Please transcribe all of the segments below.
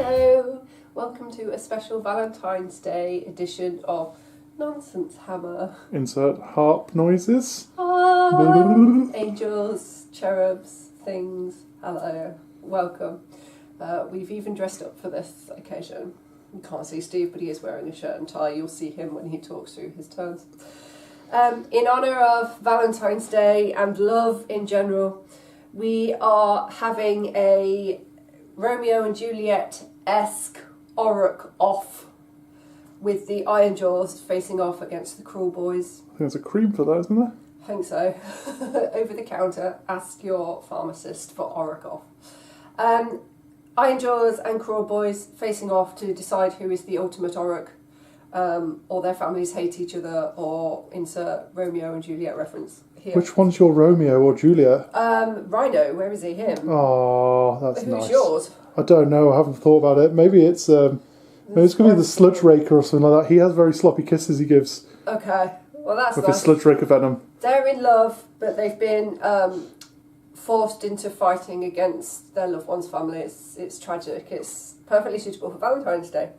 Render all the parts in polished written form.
Hello, welcome to a special Valentine's Day edition of Nonsense Hammer. Insert harp noises. Angels, cherubs, things, hello, welcome. We've even dressed up for this occasion. You can't see Steve, but he is wearing a shirt and tie. You'll see him when he talks through his turns. In honour of Valentine's Day and love in general, we are having a Romeo and Juliet-esque Auroch off with the Ironjawz facing off against the Kruleboyz. I think there's a cream for that, isn't there? I think so. Over the counter, ask your pharmacist for Auroch off. Ironjawz and Kruleboyz facing off to decide who is the ultimate Auroch, or their families hate each other, or insert Romeo and Juliet reference here. Which one's your Romeo or Juliet? Rhino, where is he? Him. Oh, that's nice. Who's yours? I don't know, I haven't thought about it. Maybe it's going to be the Sludge Raker or something like that. He has very sloppy kisses he gives. Okay, well that's with nice. his Sludge Raker venom. They're in love, but they've been forced into fighting against their loved one's family. It's tragic. It's perfectly suitable for Valentine's Day.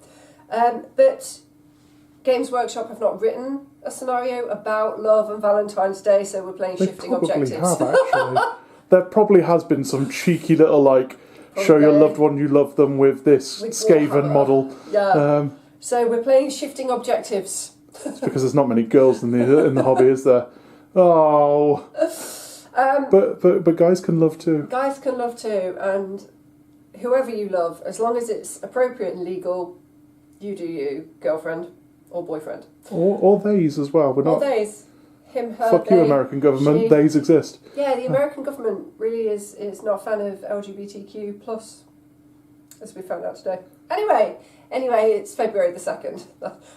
But Games Workshop have not written a scenario about love and Valentine's Day, so we're playing shifting objectives. They probably have, actually. There probably has been some cheeky little, show your loved one you love them with this Skaven model. Yeah. So we're playing shifting objectives. It's because there's not many girls in the hobby, is there? Oh. But guys can love too. Guys can love too, and whoever you love, as long as it's appropriate and legal, you do you, girlfriend or boyfriend. Or theys as well. We're not. Or theys. Him, her, fuck they, you, American government. She. Theys exist. Yeah, the American government really is not a fan of LGBTQ+, as we found out today. Anyway, it's February the 2nd.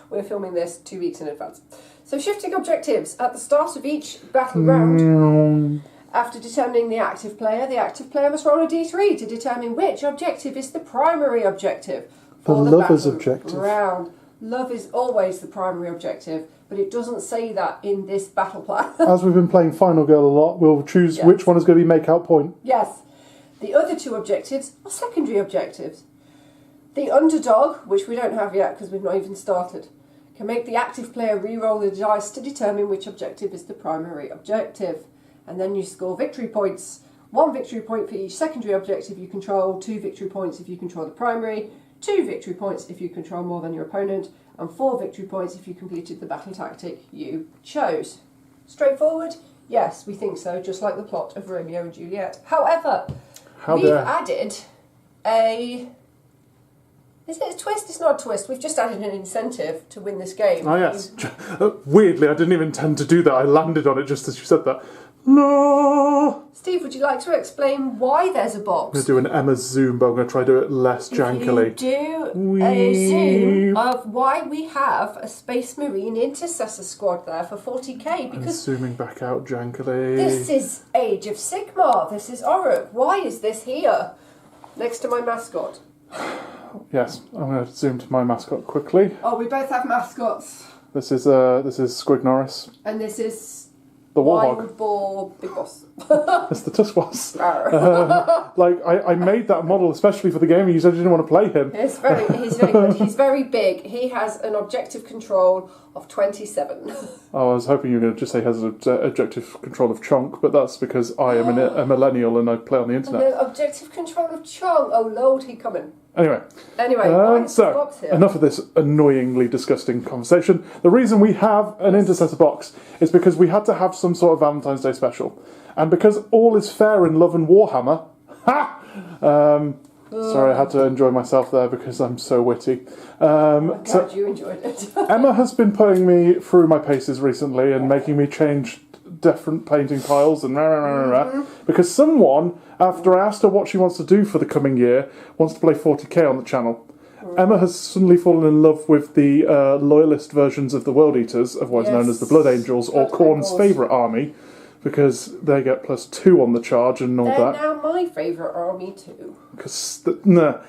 We're filming this 2 weeks in advance. So shifting objectives. At the start of each battle round, after determining the active player must roll a d3 to determine which objective is the primary objective for the lover's battle objective. Round. Love is always the primary objective, but it doesn't say that in this battle plan. As we've been playing Final Girl a lot, we'll choose which one is going to be make-out point. Yes. The other two objectives are secondary objectives. The underdog, which we don't have yet because we've not even started, can make the active player re-roll the dice to determine which objective is the primary objective. And then you score victory points. 1 victory point for each secondary objective you control, 2 victory points if you control the primary, 2 victory points if you control more than your opponent, and 4 victory points if you completed the battle tactic you chose. Straightforward? Yes, we think so, just like the plot of Romeo and Juliet. However, we've added a... Is it a twist? It's not a twist. We've just added an incentive to win this game. Oh, yes. Weirdly, I didn't even intend to do that. I landed on it just as you said that. No. Steve, would you like to explain why there's a box? I'm going to do an Emma zoom, but I'm going to try to do it less jankily. You do a zoom of why we have a Space Marine Intercessor squad there for 40k, because... I'm zooming back out jankily. This is Age of Sigmar. This is Auroch. Why is this here? Next to my mascot. Yes, I'm going to zoom to my mascot quickly. Oh, we both have mascots. This is Squig Norris. And this is... The Warhog. Wild Boar Big Boss. It's the Tuskwas. I made that model especially for the game, and you said you didn't want to play him. He's very good. He's very big. He has an objective control of 27. Oh, I was hoping you were going to just say he has an objective control of Chonk, but that's because I am a millennial and I play on the internet. And an objective control of Chonk. Oh Lord, he coming. Anyway, so enough of this annoyingly disgusting conversation. The reason we have an intercessor box is because we had to have some sort of Valentine's Day special, and because all is fair in love and Warhammer. Sorry, I had to enjoy myself there because I'm so witty. I'm glad you enjoyed it. Emma has been putting me through my paces recently and making me change different painting tiles and because someone, after I asked her what she wants to do for the coming year, wants to play 40k on the channel. Emma has suddenly fallen in love with the loyalist versions of the World Eaters, otherwise known as the Blood Angels, or Khorne's favourite army, because they get +2 on the charge and all that. They're now my favourite army too.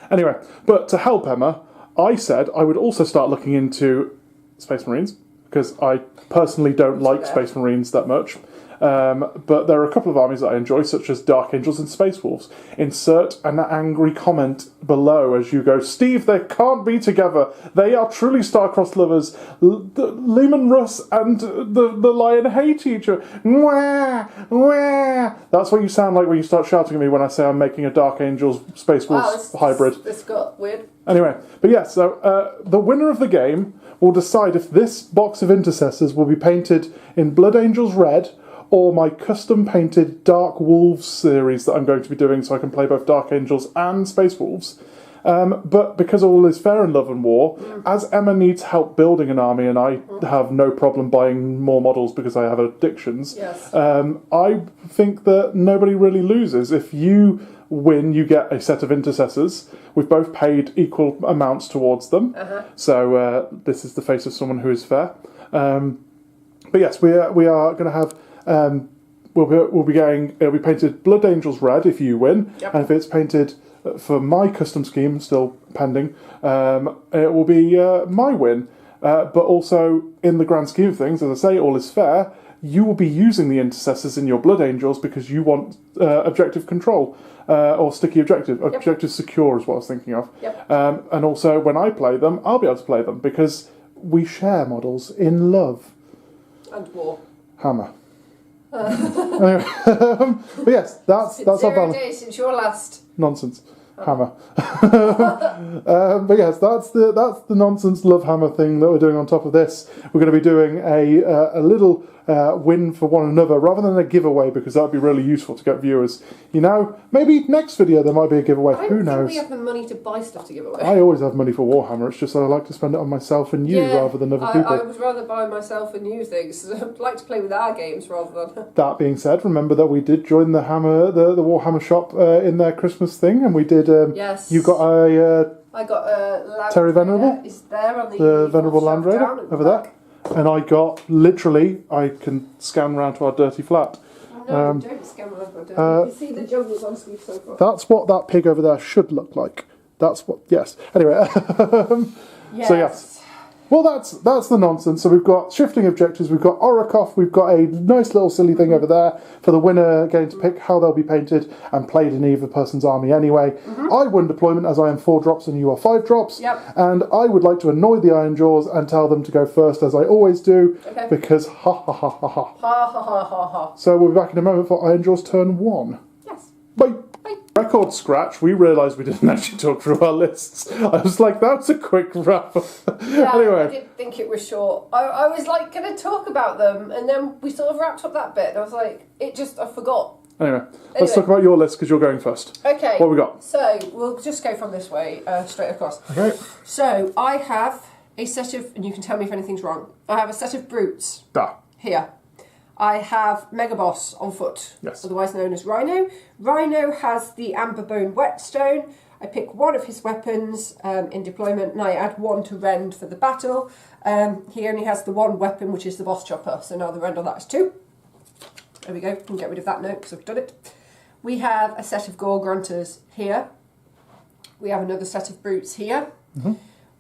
Anyway, but to help Emma, I said I would also start looking into Space Marines, because I personally don't like Space Marines that much. But there are a couple of armies that I enjoy, such as Dark Angels and Space Wolves. Insert an angry comment below as you go, Steve, they can't be together. They are truly star-crossed lovers. Lehman Russ and the Lion hate each other. Mwah, mwah. That's what you sound like when you start shouting at me when I say I'm making a Dark Angels Space Wolves hybrid. This got weird. Anyway, but yeah, so the winner of the game will decide if this box of intercessors will be painted in Blood Angels Red or my custom painted Dark Wolves series that I'm going to be doing so I can play both Dark Angels and Space Wolves. But because all is fair in love and war, as Emma needs help building an army and I have no problem buying more models because I have addictions, I think that nobody really loses. If you win, you get a set of intercessors. We've both paid equal amounts towards them. So this is the face of someone who is fair. But yes, we are going to have... We'll be going... It'll be painted Blood Angels Red if you win. And if it's painted... For my custom scheme, still pending, it will be my win. But also, in the grand scheme of things, as I say, all is fair, you will be using the intercessors in your Blood Angels because you want objective control, or sticky objective. Objective secure is what I was thinking of. And also, when I play them, I'll be able to play them because we share models in love. And war. Hammer. Anyway, but yes, that's our 0 days since your last. Nonsense. Hammer. But yes, that's the nonsense love hammer thing that we're doing on top of this. We're going to be doing a little win for one another rather than a giveaway because that would be really useful to get viewers. You know, maybe next video there might be a giveaway. Who knows? We have the money to buy stuff to give away. I always have money for Warhammer. It's just that I like to spend it on myself and you rather than other people. I would rather buy myself and you things. I'd like to play with our games rather than. That being said, remember that we did join the Warhammer shop in their Christmas thing, and we did. Yes. You got a. I got a Land Terry Venerable. Is there on the Venerable Land Raider over there. And I got, literally, I can scan around to our dirty flat. No, don't scan around to our dirty. You see the jungles on Steve so far. That's what that pig over there should look like. That's what, yes. Anyway, yes. So yes. Well, that's the nonsense. So we've got shifting objectives, we've got Orakoff, we've got a nice little silly thing over there for the winner getting to pick how they'll be painted and played in either person's army anyway. I won deployment as I am 4 drops and you are 5 drops. And I would like to annoy the Ironjawz and tell them to go first as I always do because ha ha ha ha ha. Ha ha ha ha ha. So we'll be back in a moment for Ironjawz Turn 1. Yes. Bye. Record scratch, we realised we didn't actually talk through our lists. I was like, that was a quick wrap. Anyway. I did think it was short. I was like going to talk about them and then we sort of wrapped up that bit and I was like, I forgot. Anyway, let's talk about your list because you're going first. Okay. What have we got? So, we'll just go from this way, straight across. Okay. So, I have a set of, and you can tell me if anything's wrong, I have a set of brutes. Here. I have Megaboss on foot, otherwise known as Rhino. Rhino has the Amberbone Whetstone. I pick one of his weapons in deployment and I add 1 to Rend for the battle. He only has the 1 weapon, which is the Boss Chopper, so now the Rend on that is 2. There we go, we can get rid of that note because I've done it. We have a set of Gore Grunters here. We have another set of Brutes here.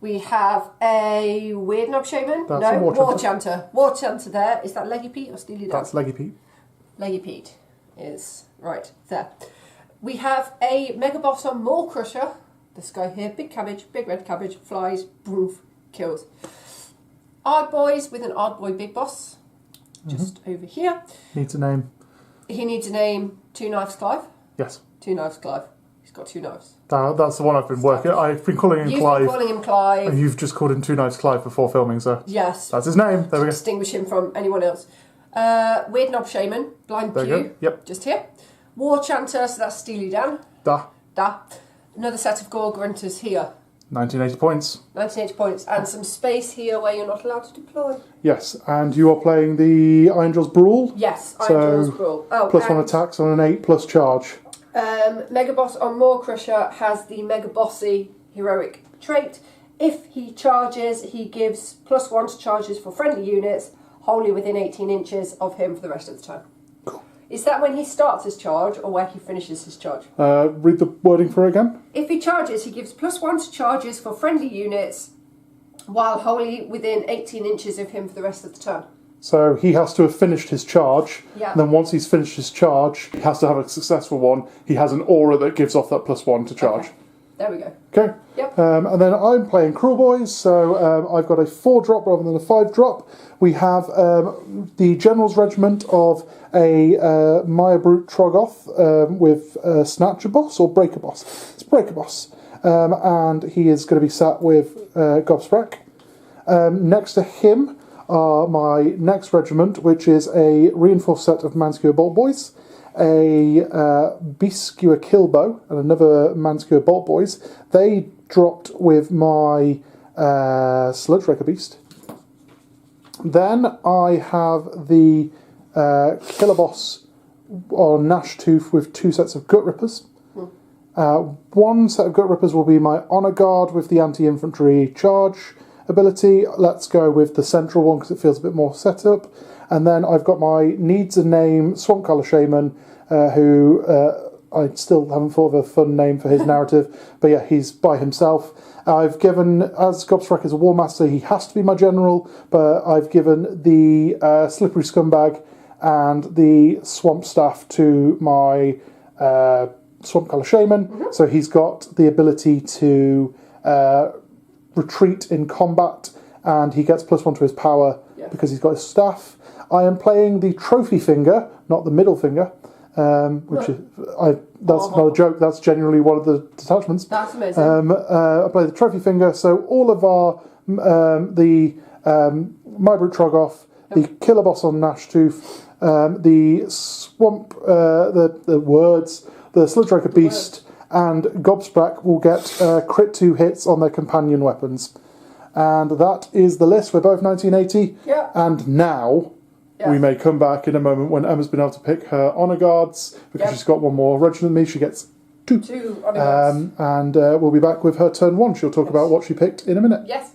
We have a Weird Knob Shaman. War Chanter. War Chanter there. Is that Leggy Pete or Steely Dan? That's Leggy Pete. Leggy Pete is right there. We have a Mega Boss on Maw Crusher. This guy here. Big cabbage, big red cabbage, flies, boof, kills. Ard Boys with an Ard Boy Big Boss. Just over here. Needs a name. He needs a name. 2 Knives Clive. Yes. 2 Knives Clive. He's got 2 knives. That's the one I've been working. I've been calling him Clive. You've been calling him Clive. And you've just called him 2 Knives Clive before filming, so. Yes. That's his name. There we go. Distinguish him from anyone else. Weird Knob Shaman. Blind there Pew. You go. Yep. Just here. War Chanter, so that's Steely Dan. Da. Another set of Gore Grunters here. 1980 points. 1980 points. And some space here where you're not allowed to deploy. Yes, and you are playing the Ironjawz Brawl. Yes, Ironjawz Brawl. Oh, plus 1 attacks on an 8 plus charge. Mega Boss on Maw Crusher has the Mega Bossy heroic trait. If he charges, he gives +1 to charges for friendly units wholly within 18 inches of him for the rest of the time. Cool. Is that when he starts his charge or where he finishes his charge? Read the wording for it again. If he charges, he gives +1 to charges for friendly units while wholly within 18 inches of him for the rest of the turn. So he has to have finished his charge. Yeah. And then once he's finished his charge, he has to have a successful one. He has an aura that gives off that +1 to charge. Okay. There we go. Okay. Yep. And then I'm playing Kruleboyz, so I've got a 4-drop rather than a 5-drop. We have the General's Regiment of a Maya Brute Troggoth with Snatcher Boss or Breaker Boss. It's Breaker Boss. And he is going to be sat with Gobsprack. Next to him are my next regiment, which is a reinforced set of Manskewer Bolt Boys, a Beastskewer Killbow, and another Manskewer Bolt Boys. They dropped with my Sludge Wrecker Beast. Then I have the Killer Boss on Gnash Tooth with 2 sets of Gut Rippers. One set of Gut Rippers will be my Honour Guard with the anti-infantry charge ability. Let's go with the central one because it feels a bit more set up. And then I've got my Needs a Name Swamp Colour Shaman, who I still haven't thought of a fun name for his narrative, but yeah, he's by himself. I've given, as Gobsprack is a War Master, he has to be my general, but I've given the Slippery Scumbag and the Swamp Staff to my Swamp Colour Shaman, so he's got the ability to retreat in combat, and he gets +1 to his power because he's got his staff. I am playing the Trophy Finger, not the Middle Finger, which is that's not a joke. That's genuinely one of the detachments. That's amazing. I play the Trophy Finger, so all of our the Mybrute Troggoth, the Killer Boss on Gnash Tooth, the Swamp, the Words, the Sludge Wrecker Beast, and Gobsprack will get crit 2 hits on their companion weapons. And that is the list. We're both 1980. Yeah. And now we may come back in a moment when Emma's been able to pick her Honour Guards, because she's got one more regiment than me. She gets 2. 2 Honour Guards. And we'll be back with her turn 1. She'll talk about what she picked in a minute. Yes.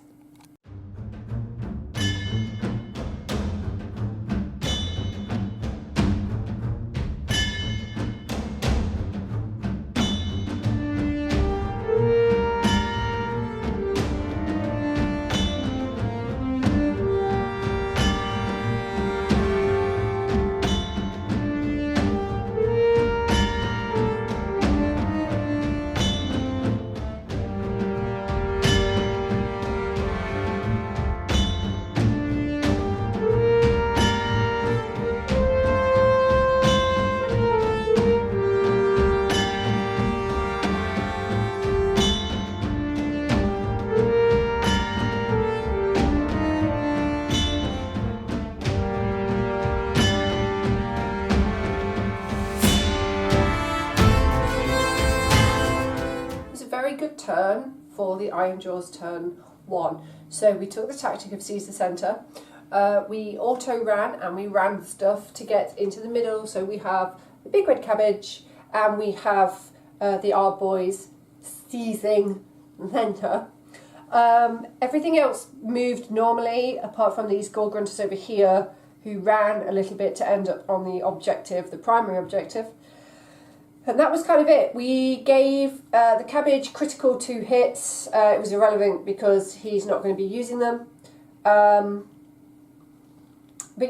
Good turn for the Ironjawz Turn 1. So we took the tactic of seize the centre. We auto ran and we ran stuff to get into the middle. So we have the big red cabbage and we have the Ard Boys seizing the centre. Everything else moved normally apart from these Gore Grunters over here who ran a little bit to end up on the objective, the primary objective. And that was kind of it. We gave the cabbage critical 2 hits. It was irrelevant because he's not going to be using them. But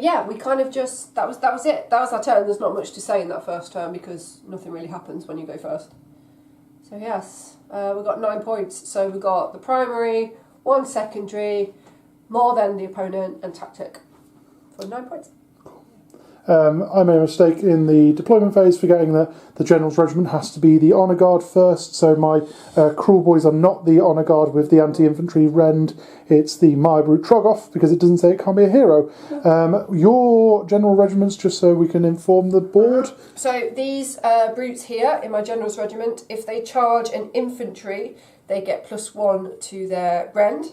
yeah, we kind of just, that was it. That was our turn. There's not much to say in that first turn because nothing really happens when you go first. So yes, we got 9 points. So we got the primary, 1 secondary, more than the opponent, and tactic for 9 points. I made a mistake in the deployment phase, forgetting that the General's Regiment has to be the Honour Guard first, so my Kruleboyz are not the Honour Guard with the anti-infantry rend, it's the Mybrute Troggoth, because it doesn't say it can't be a hero. Your General Regiments, just so we can inform the board? So these brutes here in my General's Regiment, if they charge an infantry, they get +1 to their rend.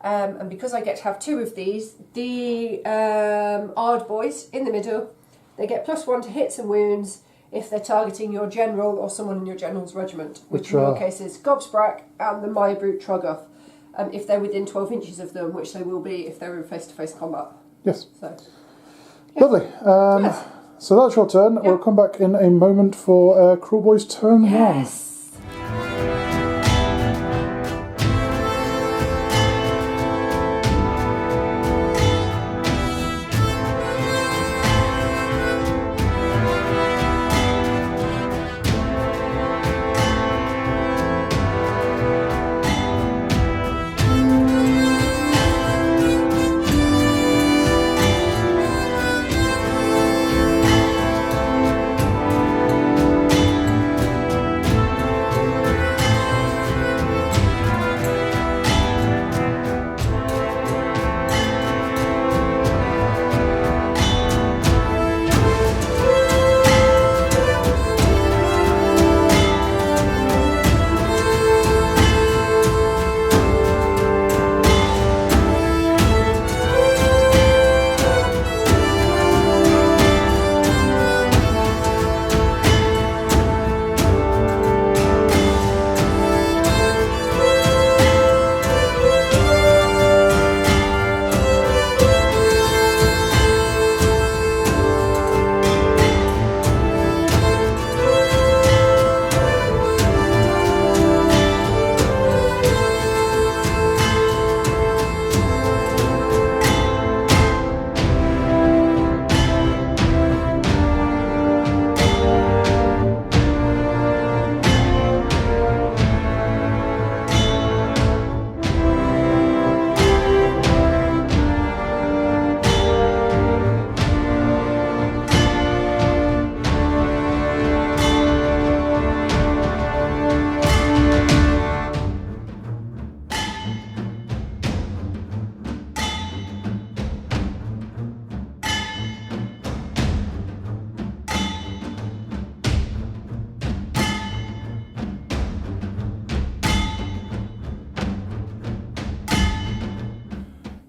And because I get to have 2 of these, the Ard Boys in the middle, they get +1 to hits and wounds if they're targeting your general or someone in your general's regiment, which in your case is Gobsprack and the Mybrute Troggoth, if they're within 12 inches of them, which they will be if they're in face-to-face combat. Yes. So, yeah. Lovely. Yes. So that's your turn. Yep. We'll come back in a moment for Kruleboyz Turn 1.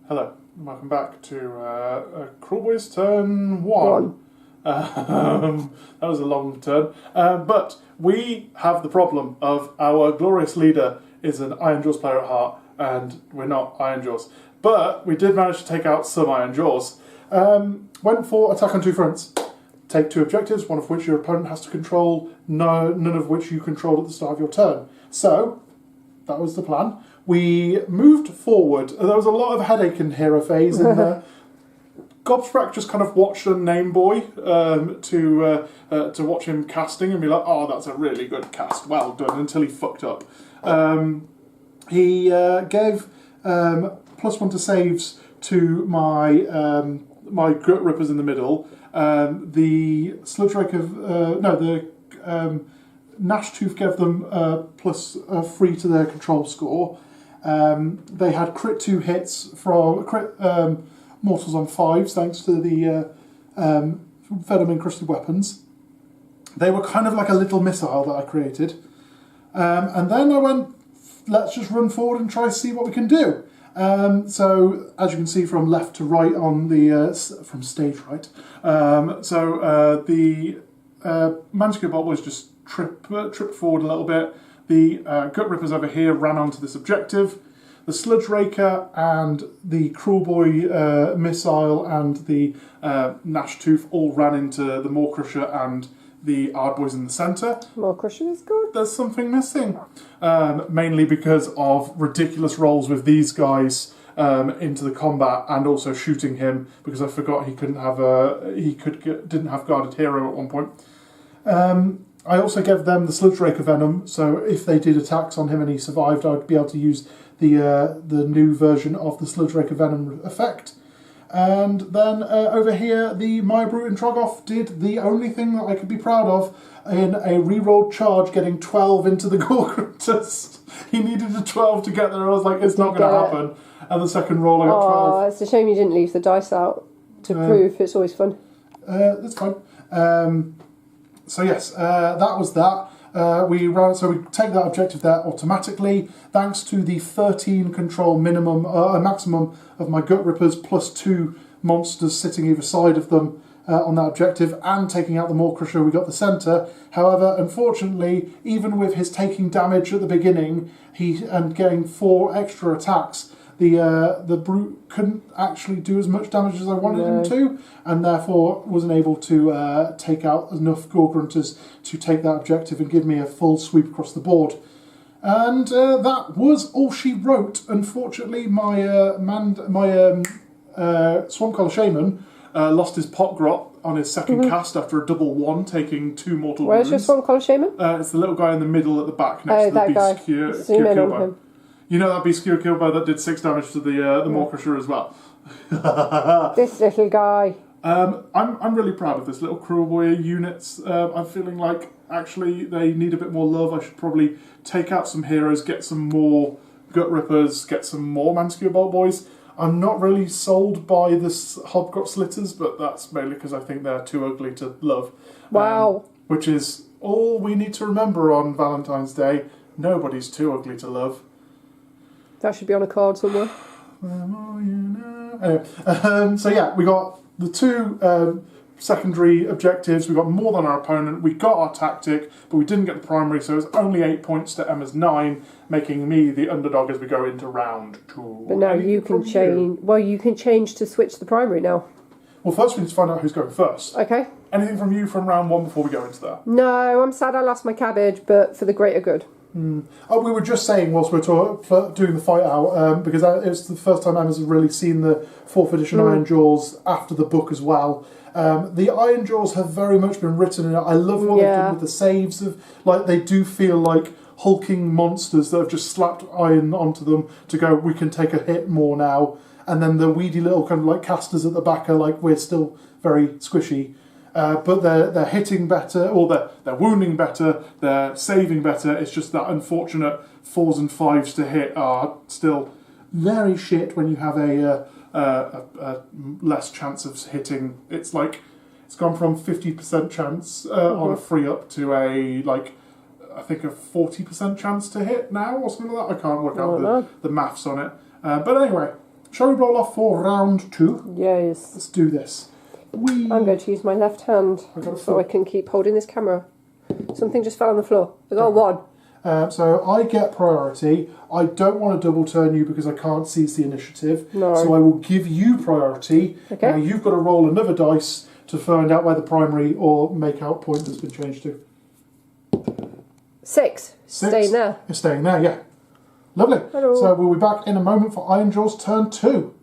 Hello, and welcome back to Kruleboyz Turn 1. That was a long turn. But we have the problem of our glorious leader is an Ironjawz player at heart, and we're not Ironjawz. But we did manage to take out some Ironjawz. Went for attack on two fronts. Take two objectives, one of which your opponent has to control, none of which you control at the start of your turn. So, that was the plan. We moved forward. There was a lot of headache in hero phase in there. Gobsprack just kind of watched a name boy to watch him casting and be like, oh, that's a really good cast, well done, until he fucked up. He gave +1 to saves to my my Gut Rippers in the middle. The Sludge Rake of Gnash Tooth gave them +3 to their control score. They had crit 2 hits from crit mortals on 5s thanks to the venom encrusted weapons. They were kind of like a little missile that I created. And then I went, let's just run forward and try to see what we can do. So as you can see from left to right on the from stage right, the Manticore Bolt was just tripped forward a little bit. The Gut Rippers over here ran onto this objective. The Sludge Raker and the Kruleboy missile and the Gnash Tooth all ran into the Maw Crusher and the Ardboys in the centre. Maw Crusher is good. There's something missing. Mainly because of ridiculous rolls with these guys into the combat and also shooting him because I forgot he couldn't have didn't have guarded hero at one point. I also gave them the Sludge Raker Venom, so if they did attacks on him and he survived, I'd be able to use the new version of the Sludge Raker Venom effect. And then over here, the Maya Brute and Trogoff did the only thing that I could be proud of in a rerolled charge, getting 12 into the Gorgritus. He needed a 12 to get there. I was like, it's not going to happen. And the second roll, I got 12. Oh, it's a shame you didn't leave the dice out to prove. It's always fun. That's fine. So yes, that was that. We take that objective there automatically, thanks to the 13 control minimum, maximum of my Gut Rippers +2 monsters sitting either side of them on that objective, and taking out the Maw Crusher, we got the centre. However, unfortunately, even with his taking damage at the beginning, and getting 4 extra attacks, the Brute couldn't actually do as much damage as I wanted him to, and therefore wasn't able to take out enough Gorgrunters to take that objective and give me a full sweep across the board. And that was all she wrote. Unfortunately, my Swamp Collar Shaman lost his Pot Grot on his second cast after a double 1, taking 2 mortal wounds. Where's your Swamp Collar Shaman? It's the little guy in the middle at the back next to the Beast Cure Killbow. You know that Beast Cure Killbow that did 6 damage to the Maw Crusher as well. This little guy. I'm really proud of this little Kruleboy units. I'm feeling like actually they need a bit more love. I should probably take out some heroes, get some more Gut Rippers, get some more Manticore Bolt Boys. I'm not really sold by this Hobgrot Slitters, but that's mainly because I think they're too ugly to love. Wow. Which is all we need to remember on Valentine's Day. Nobody's too ugly to love. That should be on a card somewhere. Anyway, so yeah, we got the 2 secondary objectives. We got more than our opponent. We got our tactic, but we didn't get the primary, so it was only 8 points to Emma's 9, making me the underdog as we go into round 2. But now you can change. Well, you can change to switch the primary now. Well, first we need to find out who's going first. Okay. Anything from you from round 1 before we go into that? No, I'm sad I lost my cabbage, but for the greater good. Oh, we were just saying whilst we were doing the fight out, because it was the first time Emma's really seen the 4th edition Ironjawz after the book as well. The Ironjawz have very much been written in it. I love what they've done with the saves. They do feel like hulking monsters that have just slapped iron onto them to go, we can take a hit more now. And then the weedy little kind of like casters at the back are like, we're still very squishy. But they're hitting better, or they're wounding better, they're saving better. It's just that unfortunate 4s and 5s to hit are still very shit when you have a less chance of hitting. It's like it's gone from 50% chance on a free up to I think a 40% chance to hit now or something like that. I can't work out the maths on it. But anyway, Shall we roll off for round 2? Yes. Let's do this. Whee. I'm going to use my left hand so I can keep holding this camera. Something just fell on the floor. I got one. So I get priority. I don't want to double turn you because I can't seize the initiative. No. So I will give you priority. Okay. Now you've got to roll another dice to find out where the primary or make out point has been changed to. 6. Staying there. You're staying there, yeah. Lovely. Hello. So we'll be back in a moment for Ironjawz Turn 2.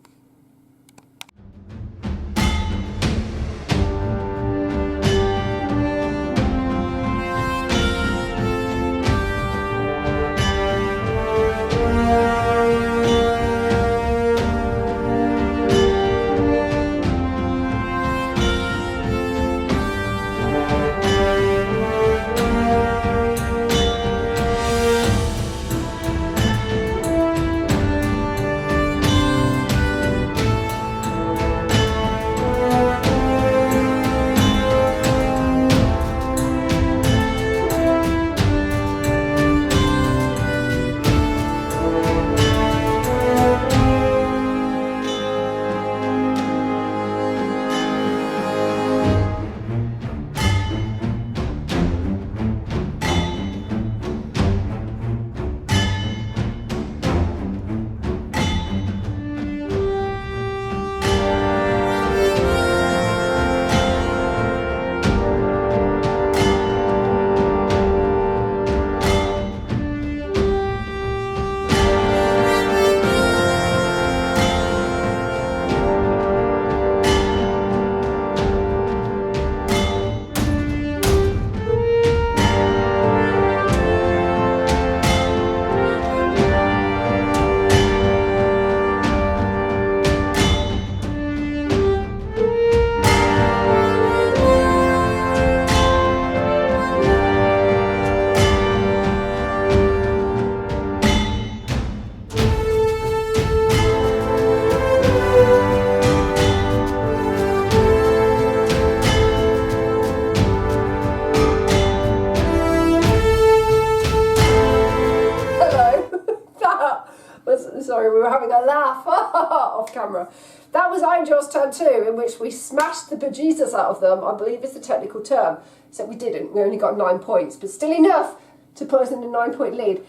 Sorry, we were having a laugh off camera. That was Ironjawz Turn 2, in which we smashed the bejesus out of them, I believe is the technical term. Except we didn't, we only got 9 points, but still enough to put us in a 9-point lead.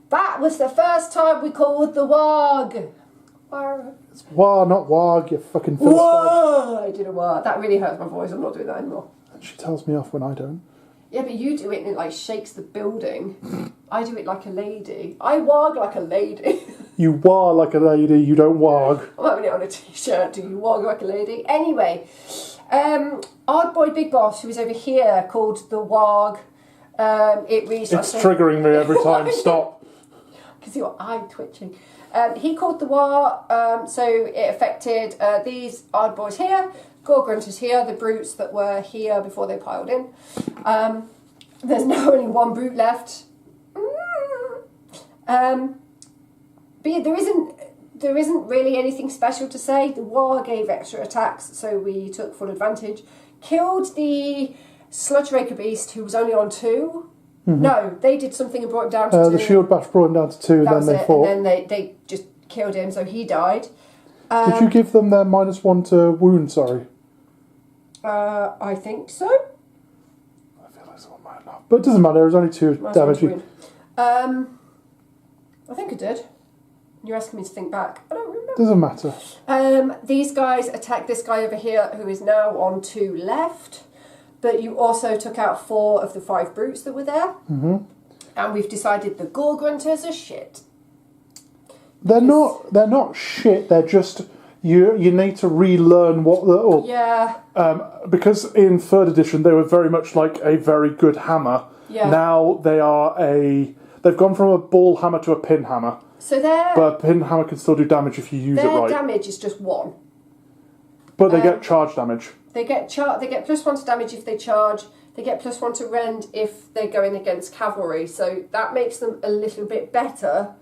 That was the first time we called the Waaagh. It's Waaagh, not Waaagh, you fucking Philistine. Waaagh! I did a Waaagh. That really hurts my voice, I'm not doing that anymore. And she tells me off when I don't. Yeah, but you do it and it like shakes the building. I do it like a lady. I Waaagh like a lady. You Waaagh like a lady, you don't Waaagh. I'm having it on a t-shirt. Do you Waaagh like a lady? Anyway, Odd Boy Big Boss, who is over here, called the Waaagh. It reads. It's triggering me every time. Stop. Because your eye twitching. He called the Waaagh, so it affected these Odd Boys here, Gore Grunters here, the brutes that were here before they piled in. There's now only one brute left. But yeah, there isn't really anything special to say. The Waaagh gave extra attacks, so we took full advantage. Killed the Sludge Raker Beast, who was only on 2. Mm-hmm. No, they did something and brought him down to 2. The Shield Bash brought him down to 2, and then they fought. And then they just killed him, so he died. Did you give them their -1 to wound, sorry? I think so. I feel like someone might not. But it doesn't matter, it was only 2 damage. I think I did. You're asking me to think back. I don't remember. Doesn't matter. These guys attacked this guy over here, who is now on 2 left. But you also took out 4 of the 5 brutes that were there. Mm-hmm. And we've decided the Gore Grunters are shit. They're not shit. They're just you need to relearn what the yeah. Because in 3rd edition they were very much like a very good hammer. Yeah. Now they've gone from a ball hammer to a pin hammer. So but a pin hammer can still do damage if you use it right. Their damage is just 1. But they get charge damage. They get +1 to damage if they charge. They get +1 to rend if they're going against cavalry. So that makes them a little bit better.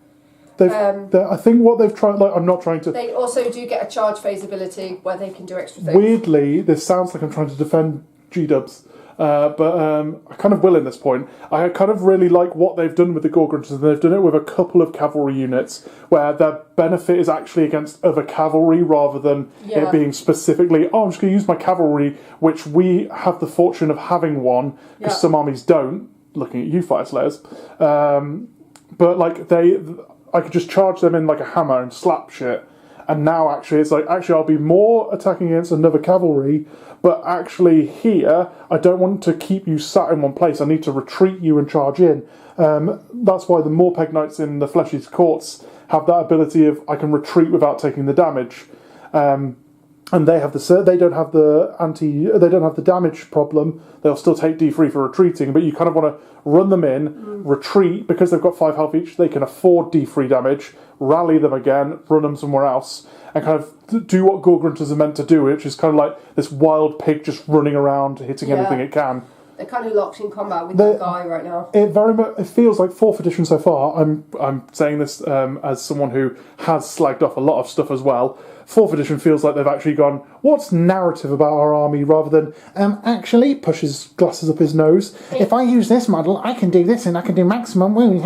I think what they've tried, like, I'm not trying to... They also do get a charge phase ability where they can do extra things. Weirdly, this sounds like I'm trying to defend G-dubs. but I kind of will in this point. I kind of really like what they've done with the Gorgrunters, and they've done it with a couple of cavalry units where their benefit is actually against other cavalry rather than it being specifically, I'm just going to use my cavalry, which we have the fortune of having one, because some armies don't, looking at you, Fire Slayers. But like I could just charge them in like a hammer and slap shit. And now actually it's like, actually I'll be more attacking against another cavalry, but actually here I don't want to keep you sat in one place. I need to retreat you and charge in. That's why the Morpeg Knights in the Fleshy's Courts have that ability of I can retreat without taking the damage. And they have they don't have the damage problem. They'll still take D3 for retreating, but you kind of want to run them in, retreat, because they've got 5 health each, they can afford D3 damage, rally them again, run them somewhere else, and kind of do what Gorgrunters are meant to do, which is kind of like this wild pig just running around, hitting anything it can. They're kind of locked in combat with that guy right now. It feels like 4th edition so far. I'm saying this as someone who has slagged off a lot of stuff as well. 4th edition feels like they've actually gone, what's narrative about our army, rather than, actually, pushes glasses up his nose. If I use this model, I can do this and I can do maximum wounds.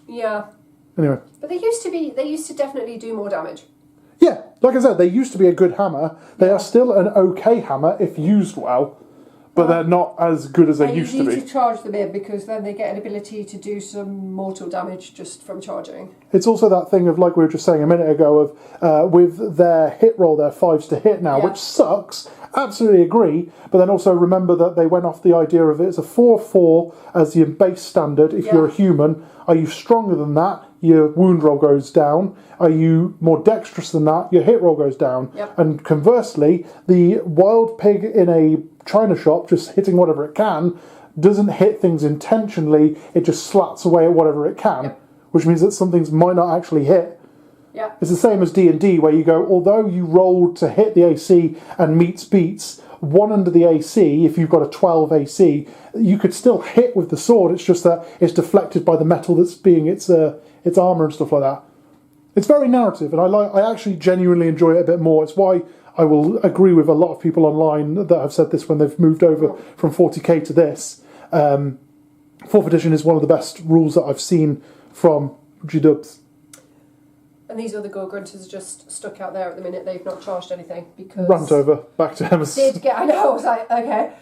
Yeah. Anyway. But they used to definitely do more damage. Yeah, like I said, they used to be a good hammer. They are still an okay hammer if used well. But they're not as good as they used to be. You need to charge them in, because then they get an ability to do some mortal damage just from charging. It's also that thing of, like we were just saying a minute ago, of with their hit roll, their 5s to hit now, which sucks. Absolutely agree. But then also remember that they went off the idea of it's a 4/4 as the base standard if you're a human. Are you stronger than that? Your wound roll goes down. Are you more dexterous than that? Your hit roll goes down. And conversely, the wild pig in a china shop just hitting whatever it can doesn't hit things intentionally. It just slats away at whatever it can, which means that some things might not actually hit. It's the same as D&D, where you go, although you rolled to hit the AC and meets beats, 1 under the AC, if you've got a 12 AC, you could still hit with the sword. It's just that it's deflected by the metal that's being its armour and stuff like that. It's very narrative, and I actually genuinely enjoy it a bit more. It's why I will agree with a lot of people online that have said this when they've moved over from 40k to this. 4th edition is one of the best rules that I've seen from G-Dubs. And these other Gorgrunters are just stuck out there at the minute. They've not charged anything because... Rant over. Back to Emerson. I know, I was like, okay.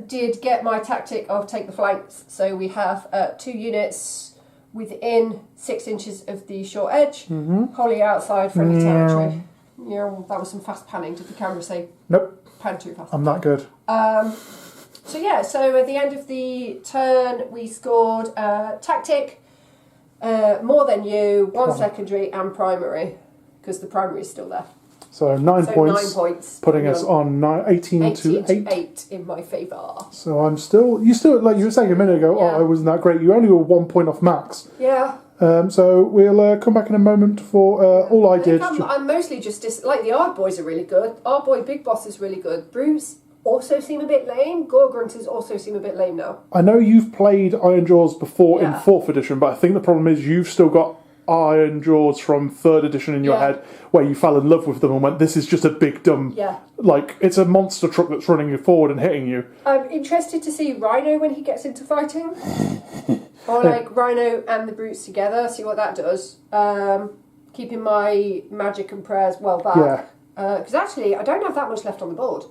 Did get my tactic of take the flanks. So we have 2 units within 6 inches of the short edge, wholly outside friendly territory. Yeah, that was some fast panning. Did the camera say? Nope. Pan too fast. I'm not good. So at the end of the turn, we scored tactic, more than you, 1 secondary and primary, because the primary is still there. So 9 points, 9 points, putting us on 18 to 8. 8 in my favour. So I'm still, like you were saying a minute ago, I wasn't that great. You only were 1 point off max. Yeah. So we'll come back in a moment for all I did. I'm mostly just like the Ard Boys are really good. Ard Boy Big Boss is really good. Brutes also seem a bit lame. Gorgrunters also seem a bit lame now. I know you've played Ironjawz before in 4th edition, but I think the problem is you've still got Ironjawz from 3rd edition in your head, where you fell in love with them and went, this is just a big dumb, like, it's a monster truck that's running forward and hitting you. I'm interested to see Rhino when he gets into fighting. Or like Rhino and the Brutes together, see what that does. Keeping my magic and prayers well back. Because actually, I don't have that much left on the board.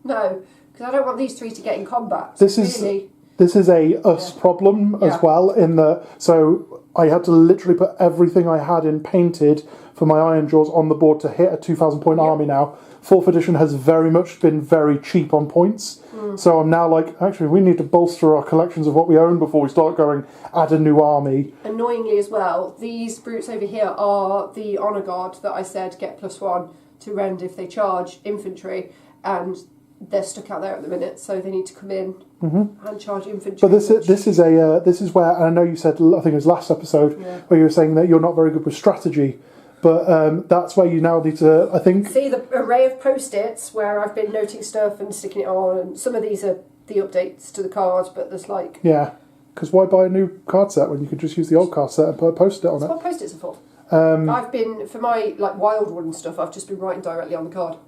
No, because I don't want these 3 to get in combat. This is a us problem as well, in the... So I had to literally put everything I had in painted for my Ironjawz on the board to hit a 2,000 point army now. 4th edition has very much been very cheap on points. So I'm now like, actually, we need to bolster our collections of what we own before we start going, add a new army. Annoyingly as well, these Brutes over here are the Honour Guard that I said get +1 to rend if they charge infantry, and they're stuck out there at the minute, so they need to come in and charge infantry. But this is where, and I know you said, I think it was last episode, where you were saying that you're not very good with strategy. But that's where you now need to, I think... See the array of post-its where I've been noting stuff and sticking it on, and some of these are the updates to the cards, but there's like... Yeah, because why buy a new card set when you could just use the old card set and put a post-it on it? What post-its are for? I've been, for my like wild one and stuff, I've just been writing directly on the card.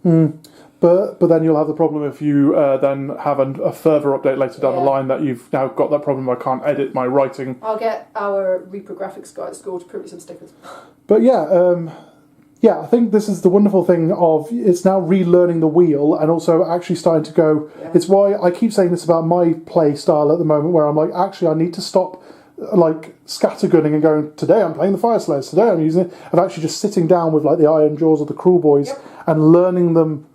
But then you'll have the problem if you then have a further update later down the line that you've now got that problem. I can't edit my writing. I'll get our reprographics guy at school to print me some stickers. But yeah, I think this is the wonderful thing of it's now relearning the wheel and also actually starting to go. Yeah. It's why I keep saying this about my play style at the moment, where I'm like, actually, I need to stop like scattergunning and going, today I'm playing the Fire Slayers, today I'm using it, of actually just sitting down with like the Ironjawz or the Kruleboyz and learning them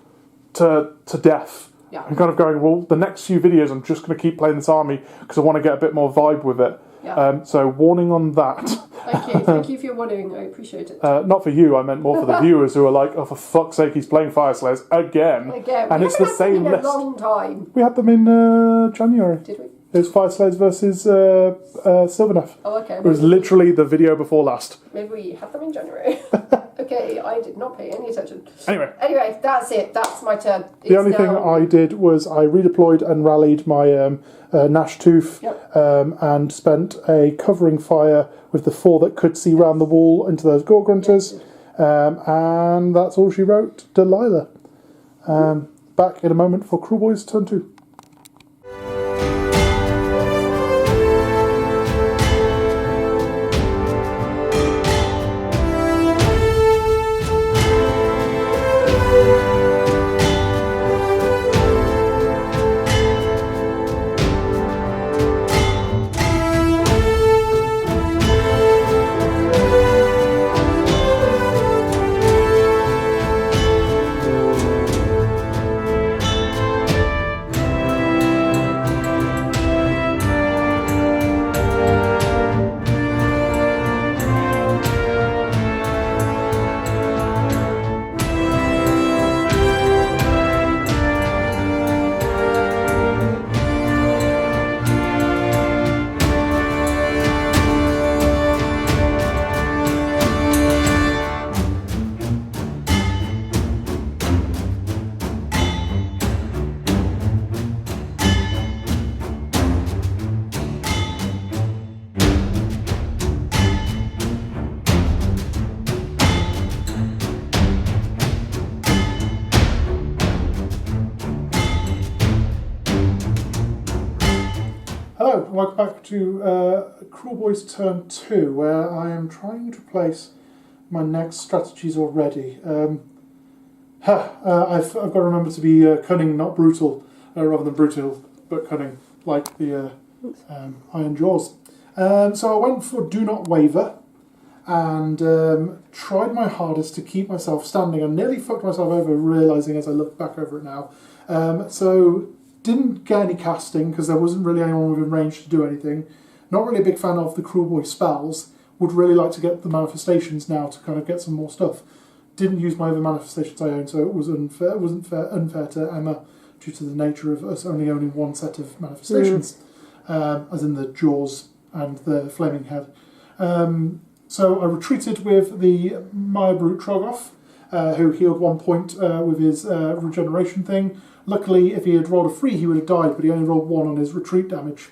to death. Yeah. And kind of going, well, the next few videos I'm just going to keep playing this army because I want to get a bit more vibe with it. Yeah. So warning on that. Thank you for your warning, I appreciate it. Not for you, I meant more for the viewers who are like, oh, for fuck's sake, he's playing Fire Slayers again. And it's the same list. A long time. We had them in January. Did we? It was Fire Slayers versus Sylvaneth. Oh, okay. It was literally the video before last. Maybe we had them in January. Okay, I did not pay any attention. Anyway, that's it. That's my turn. The only thing I did was I redeployed and rallied my Nash Tooth and spent a covering fire with the 4 that could see round the wall into those Gore Grunters. And that's all she wrote, Delilah. Back in a moment for Kruleboyz Turn 2. Hello, welcome back to Kruleboyz Turn 2, where I am trying to place my next strategies already. I've got to remember to be cunning, not brutal, rather than brutal, but cunning, like the Ironjawz. So I went for Do Not Waver, and tried my hardest to keep myself standing. I nearly fucked myself over, realising as I look back over it now. So didn't get any casting because there wasn't really anyone within range to do anything. Not really a big fan of the Kruleboyz spells. Would really like to get the manifestations now to kind of get some more stuff. Didn't use my other manifestations I own, so it was unfair. It wasn't unfair to Emma due to the nature of us only owning one set of manifestations, as in the Jaws and the Flaming Head. So I retreated with the Maya Brute Trogoth, who healed 1 point with his regeneration thing. Luckily, if he had rolled a 3, he would have died, but he only rolled 1 on his retreat damage.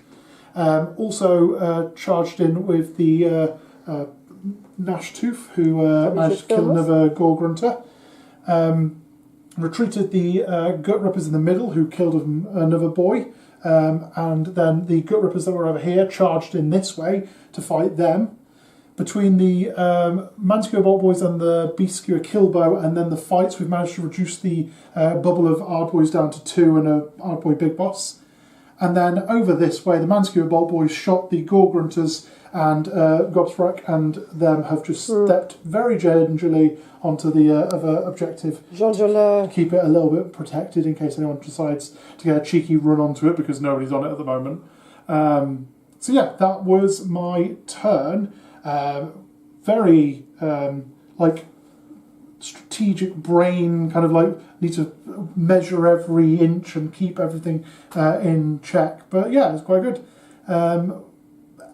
Also charged in with the Nash Tooth, who managed to kill another Gore Grunter. Retreated the Gut Rippers in the middle, who killed another boy. And then the Gut Rippers that were over here charged in this way to fight them. Between the Manskewer Bolt Boys and the Beastskewer Killbow, and then the fights, we've managed to reduce the bubble of Ardboys down to 2 and a Ardboy Big Boss. And then over this way, the Manskewer Bolt Boys shot the Gore Grunters, and Gobsprack and them have just stepped very gingerly onto the other objective. To keep it a little bit protected in case anyone decides to get a cheeky run onto it, because nobody's on it at the moment. So yeah, that was my turn. Very like strategic brain, kind of like need to measure every inch and keep everything in check. But yeah, it's quite good.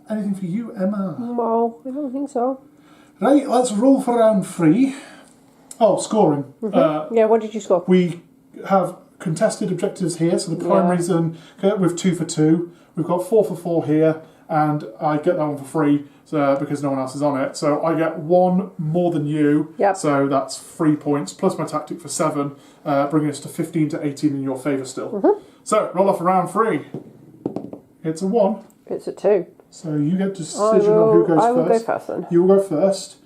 Anything for you, Emma? No, I don't think so. Right, let's roll for round 3. Oh, scoring. Yeah, what did you score? We have contested objectives here, so the primaries with 2 for 2. We've got 4 for 4 here. and I get that one for free because no one else is on it. So I get 1 more than you. Yep. So that's 3 points plus my tactic for 7, bringing us to 15 to 18 in your favour still. So roll off for round 3. It's a 1. It's a 2. So you get decision on who goes first. I will go first then. You will go first.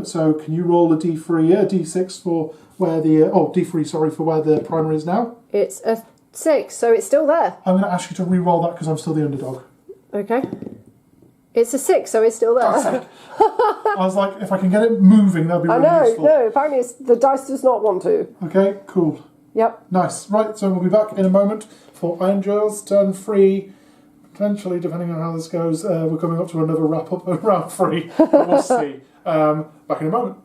So can you roll a d3, d6 for where the d3, sorry, for where the primary is now? It's a 6, so it's still there. I'm going to ask you to re-roll that because I'm still the underdog. Okay. It's a 6, so it's still there. I was like, if I can get it moving, that'd be really useful. No, apparently the dice does not want to. Okay, cool. Yep. Nice. Right, so we'll be back in a moment for Ironjawz Turn 3. Potentially, depending on how this goes, we're coming up to another wrap-up of round 3. But we'll see. Back in a moment.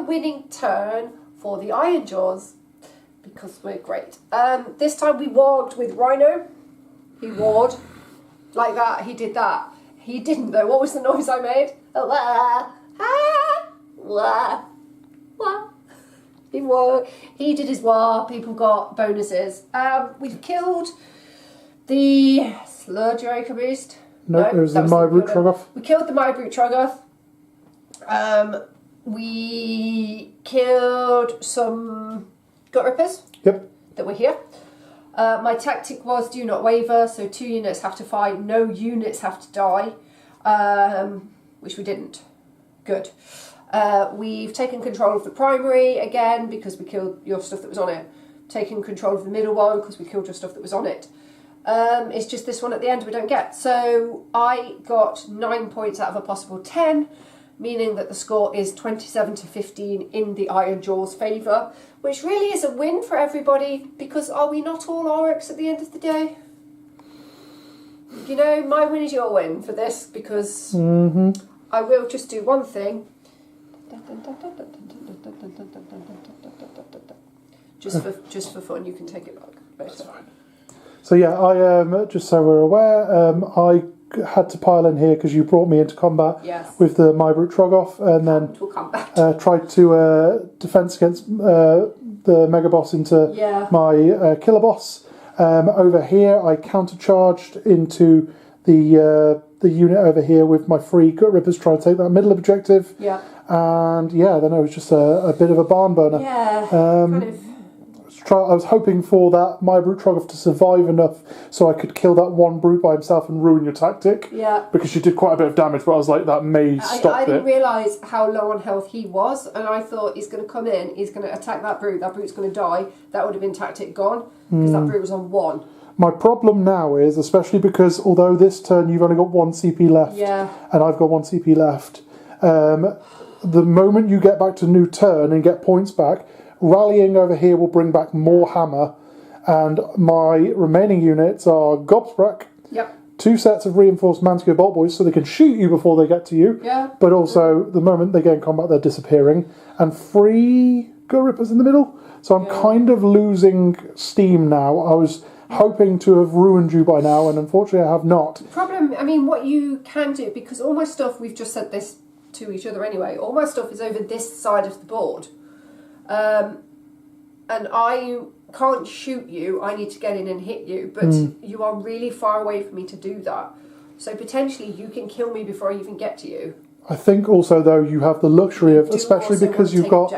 Winning turn for the Ironjawz because we're great. This time we warged with Rhino. He warred like that. He did that. He didn't though. What was the noise I made? Wah, ah, wah, wah. He warred. He did his wah. People got bonuses. We've killed the Slurdraker Beast. No, it was the My-Brute Troggoth. We killed the My-Brute Troggoth. We killed some gut rippers. Yep. That were here. My tactic was do not waver, so 2 units have to fight, no units have to die, which we didn't. Good. We've taken control of the primary again because we killed your stuff that was on it. Taken control of the middle one because we killed your stuff that was on it. It's just this one at the end we don't get. So I got 9 points out of a possible 10. Meaning that the score is 27 to 15 in the Ironjawz favour, which really is a win for everybody, because are we not all Oryx at the end of the day? You know, my win is your win for this, because I will just do one thing. Just for fun, you can take it back later. That's fine. So yeah, I just so we're aware, I had to pile in here because you brought me into combat with the My-Brute Troggoth, and then tried to defense against the Mega Boss into my Killer Boss. Over here, I countercharged into the unit over here with my 3 Gut Rippers trying to take that middle objective. Yeah. And yeah, then it was just a bit of a barn burner. Yeah. Kind of. I was hoping for that My-Brute Troggoth to survive enough so I could kill that one brute by himself and ruin your tactic. Yeah. Because you did quite a bit of damage, but I was like, that may stop I didn't realise how low on health he was, and I thought he's going to come in, he's going to attack that brute's going to die. That would have been tactic gone, because that brute was on 1. My problem now is, especially because although this turn you've only got 1 CP left, and I've got 1 CP left, the moment you get back to new turn and get points back, rallying over here will bring back more hammer, and my remaining units are Gobsprak, 2 sets of reinforced Manticore Bolt Boys so they can shoot you before they get to you, but also the moment they get in combat they're disappearing, and 3 Gut Rippers in the middle. So I'm kind of losing steam now. I was hoping to have ruined you by now, and unfortunately I have not. Problem, I mean, what you can do, because all my stuff, we've just said this to each other anyway, all my stuff is over this side of the board. And I can't shoot you, I need to get in and hit you, but you are really far away from me to do that. So potentially you can kill me before I even get to you. I think also though you have the luxury of, especially because you've got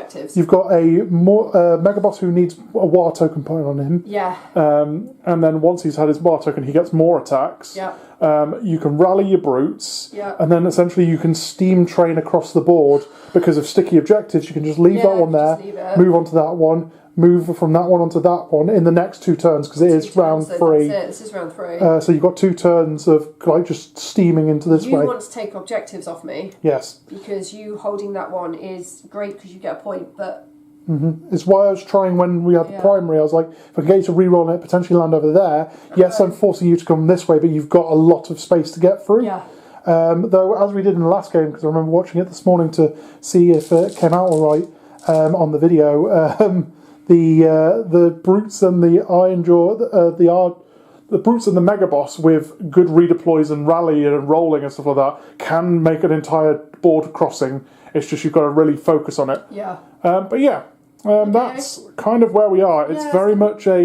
a more mega boss who needs a Waaagh token point on him. Yeah. And then once he's had his Waaagh token, he gets more attacks. Yeah. You can rally your brutes. Yeah. And then essentially you can steam train across the board because of sticky objectives. You can just leave that one there, move on to that one, move from that one onto that one in the next 2 turns because it is round 3. This is round 3. So you've got 2 turns of like just steaming into this way. You want to take objectives off me. Yes. Because you holding that one is great because you get a point, but... It's why I was trying when we had the primary. I was like, if I can get you to reroll and it potentially land over there, yes, I'm forcing you to come this way, but you've got a lot of space to get through. Yeah. Though, as we did in the last game, because I remember watching it this morning to see if it came out all right on the video, the brutes and the Ironjawz, the brutes and the mega boss with good redeploys and rally and rolling and stuff like that can make an entire board crossing. It's just you've got to really focus on it. Yeah. But yeah. That's kind of where we are. It's very much a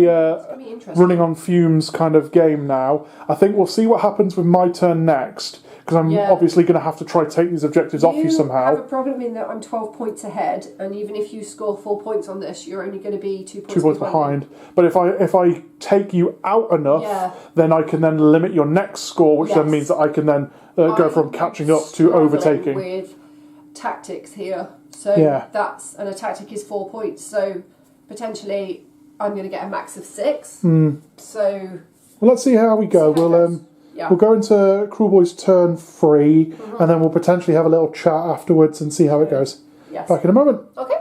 running on fumes kind of game now. I think we'll see what happens with my turn next, because I'm obviously going to have to try to take these objectives off you somehow. I have a problem in that I'm 12 points ahead, and even if you score 4 points on this, you're only going to be 2 points behind. But if I take you out enough, then I can then limit your next score, which then means that I can then go from catching up to overtaking. With tactics here. So that's, and a tactic is 4 points, so potentially I'm going to get a max of 6. So well, let's see how we go. We'll go into Kruleboyz Turn 3, and then we'll potentially have a little chat afterwards and see how it goes. Yes. Back in a moment. Okay.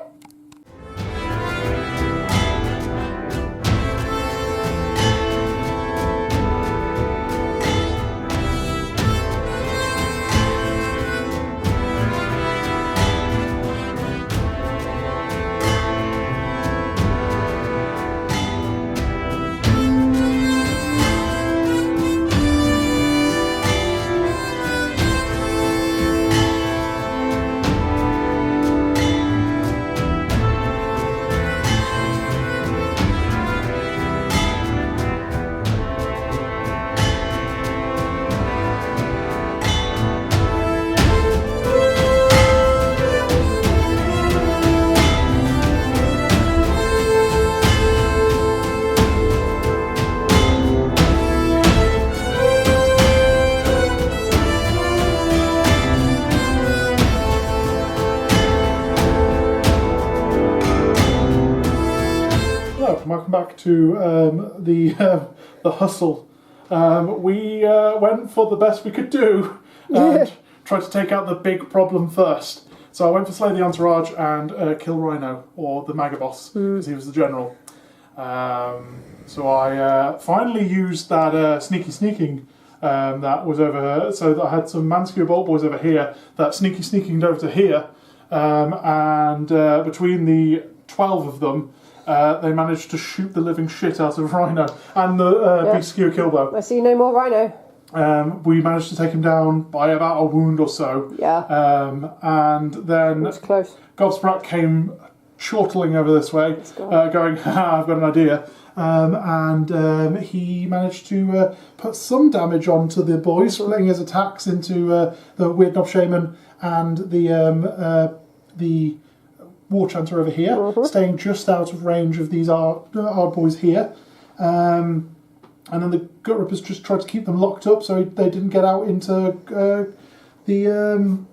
Welcome back to the hustle. We went for the best we could do and tried to take out the big problem first. So I went for Slay the Entourage and Kill Rhino, or the Maga Boss, because he was the general. So I finally used that sneaking that was over here. So that I had some Manskew Bolt Boys over here that sneaking over to here, and between the 12 of them, they managed to shoot the living shit out of Rhino and the Beast Skewer Killbow. I see no more Rhino. We managed to take him down by about a wound or so. Yeah. And then it was close. Gobsprat came chortling over this way, going, haha, I've got an idea. And he managed to put some damage onto the boys, splitting his attacks into the Weird Knob Shaman and the War Chanter over here, staying just out of range of these Ard boys here. And then the Gut Rippers just tried to keep them locked up so they didn't get out into the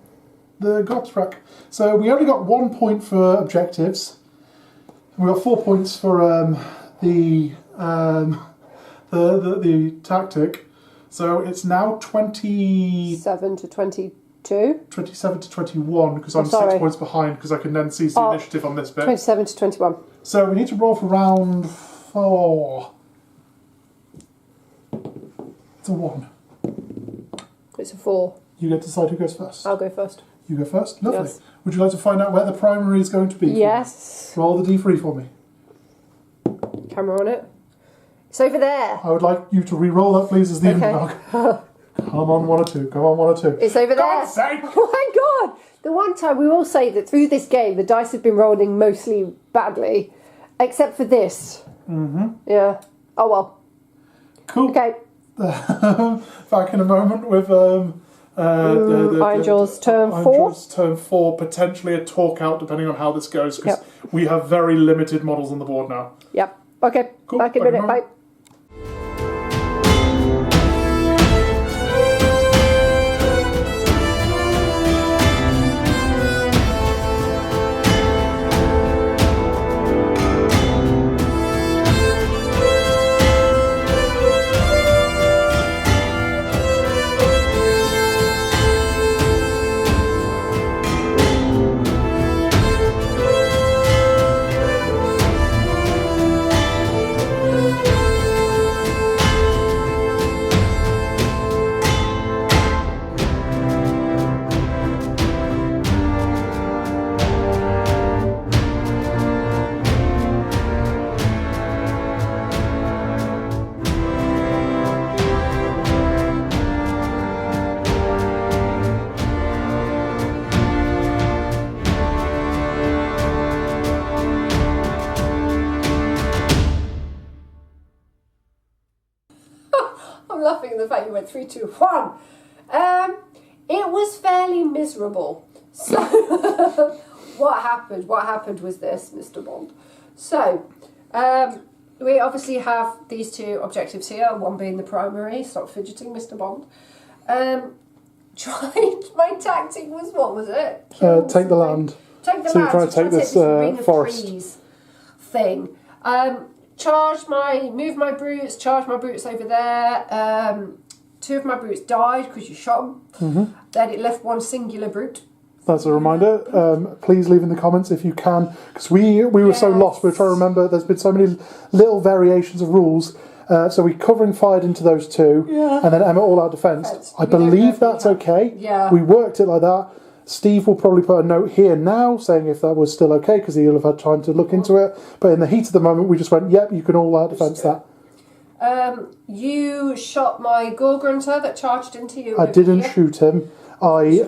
Gobsprat. So we only got 1 point for objectives. We got 4 points for the tactic. So it's now 27 to 22. 27 to 21, because I'm 6 points behind, because I can then seize the initiative on this bit. 27 to 21. So we need to roll for round 4. It's a 1. It's a 4. You get to decide who goes first. I'll go first. You go first? Lovely. Yes. Would you like to find out where the primary is going to be? Yes. Roll the D3 for me. Camera on it. It's over there. I would like you to re-roll that, please, as the underdog. Come on, 1 or 2. Come on, 1 or 2. It's over there. God's sake! Oh my god! The one time we will say that through this game, the dice have been rolling mostly badly, except for this. Yeah. Oh well. Cool. Okay. Back in a moment with Ironjawz Turn 4. Ironjawz Turn 4, potentially a talk out depending on how this goes, because we have very limited models on the board now. Yep. Okay. Cool. Back in a minute. Bye. Laughing at the fact you went 3, 2, 1. It was fairly miserable. So what happened? What happened was this, Mr. Bond. So we obviously have these two objectives here. One being the primary. Stop fidgeting, Mr. Bond. My tactic was, what was it? Take the land. Take the so land. You're trying to take this ring of forest trees thing. Move my brutes, charge my brutes over there. 2 of my brutes died because you shot them. Then it left 1 singular brute. That's a reminder. Please leave in the comments if you can, because we were so lost. We were trying to remember. There's been so many little variations of rules. So we covering fired into those 2, and then Emma all out defence. I believe that's okay. Yeah. We worked it like that. Steve will probably put a note here now saying if that was still okay, because he'll have had time to look into it. But in the heat of the moment, we just went, yep, you can all out defence that. You shot my gore grunter that charged into you. I didn't shoot him. I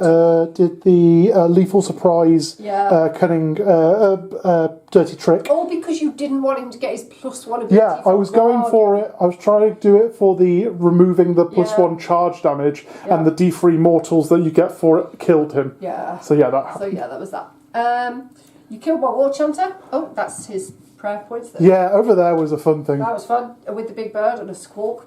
did the lethal surprise, cunning, dirty trick. All because you didn't want him to get his +1 ability. Yeah, I was going for it. I was trying to do it for the removing the +1 charge damage, and the D3 mortals that you get for it killed him. Yeah. So yeah, that happened. So yeah, that was that. You killed my war chanter. Oh, that's his prayer points there. Yeah, over there was a fun thing. That was fun, with the big bird and a squawk.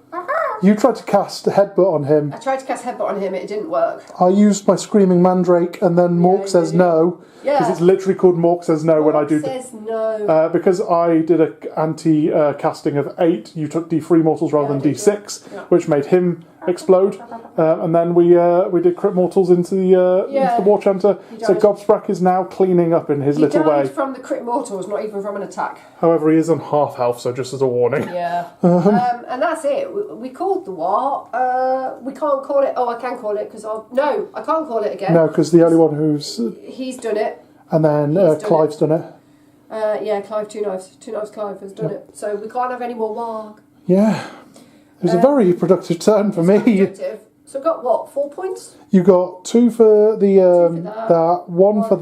You tried to cast Headbutt on him. I tried to cast Headbutt on him, it didn't work. I used my Screaming Mandrake, and then Mork says no. Because it's literally called Mork Says No when I do... says no. Because I did a anti-casting of 8, you took D3 mortals rather than D6, which made him explode. And then we did crit mortals into the War Chanter. So Gobsprack is now cleaning up in his little way. He died from the crit mortals, not even from an attack. However, he is on half health, so just as a warning. Yeah. And that's it. We called the Waaagh. We can't call it... Oh, I can call it, because No, I can't call it again. No, because the only one who's... He's done it. And then Clive's done it. Yeah, Clive, Two Knives Clive has done it. So we can't have any more Waaagh. Yeah. It was a very productive turn for me. Productive. So got what, 4 points? You got 2 for the that, 1 for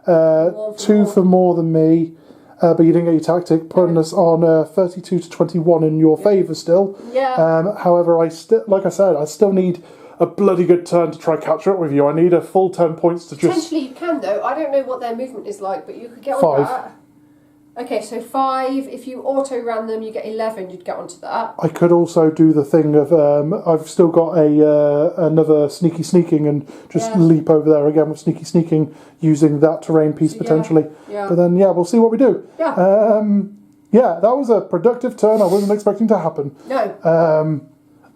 that, 2 for more than me, but you didn't get your tactic, putting us on 32 to 21 in your favour still. Yeah. However, like I said, I still need a bloody good turn to try catch up with you. I need a full 10 points to just... Potentially you can though. I don't know what their movement is like, but you could get on 5. that. Okay, so 5. If you auto-ran them, you get 11. You'd get onto that. I could also do the thing of I've still got another sneaking and just leap over there again with sneaking using that terrain piece potentially. Yeah. But then we'll see what we do. Yeah. That was a productive turn. I wasn't expecting to happen. No.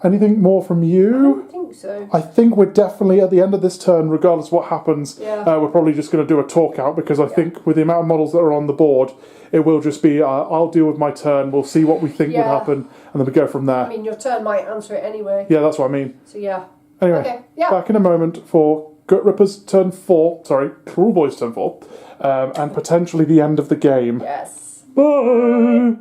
Anything more from you? I don't think so. I think we're definitely at the end of this turn, regardless of what happens. We're probably just going to do a talk out because I think with the amount of models that are on the board, it will just be I'll deal with my turn. We'll see what we think would happen, and then we go from there. I mean, your turn might answer it anyway. Yeah, that's what I mean. So yeah. Anyway, back in a moment for Gut Ripper's turn 4. Sorry, Kruleboyz turn 4, and potentially the end of the game. Yes. Bye.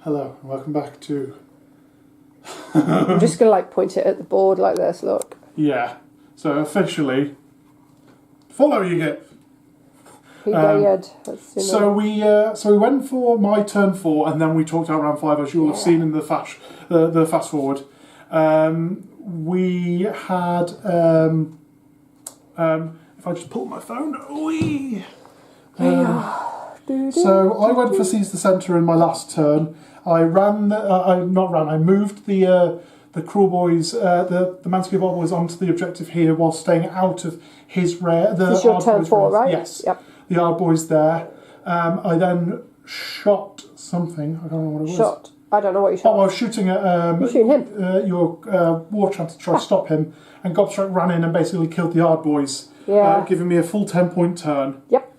Hello, and welcome back to... I'm just going to like point it at the board like this, look. Yeah. So officially, follow you get. So we went for my turn 4, and then we talked out round 5, as you'll have seen in the fast forward. We had if I just pull my phone, so I went for seize the centre in my last turn. I ran. I moved the Kruleboyz, the Mansky Boys onto the objective here while staying out of his rare. This is your turn 4, right? Yes. Yep. The Boys there. I then shot something. I don't know what it was. I don't know what you shot. Oh, I was shooting at You're shooting him. your war champ to try to stop him, and Gobstrike ran in and basically killed the Boys. Yeah. Giving me a full 10-point turn. Yep.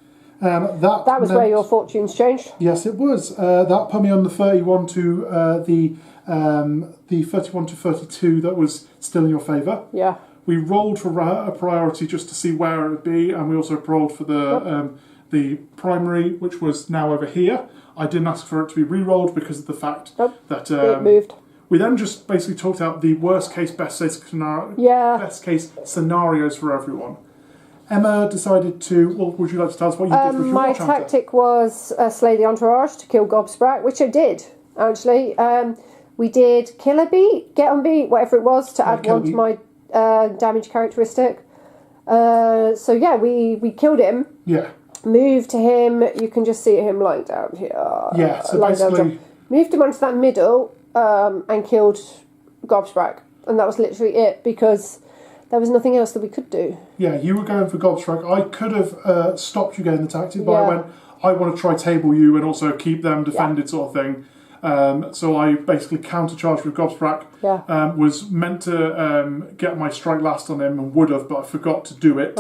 That was where your fortunes changed. Yes, it was. That put me on the 31 to the 31 to 32 that was still in your favour. Yeah. We rolled for a priority just to see where it would be, and we also rolled for the primary, which was now over here. I didn't ask for it to be re-rolled because of the fact that it moved. We then just basically talked out the worst case, best case scenarios for everyone. Emma decided to. Well, would you like to tell us what you did with your My tactic was slay the entourage to kill Gobsprat, which I did actually. We did kill a beat, get on beat, whatever it was, to add 1 to my damage characteristic. So yeah, we killed him. Yeah. Moved to him. You can just see him lying down here. Yeah. So basically, moved him onto that middle and killed Gobsprat, and that was literally it because there was nothing else that we could do. Yeah, you were going for Gobstrike. I could have stopped you getting the tactic, but I want to try table you and also keep them defended sort of thing. So I basically countercharged with Gobstrike. Yeah. Was meant to get my strike last on him and would have, but I forgot to do it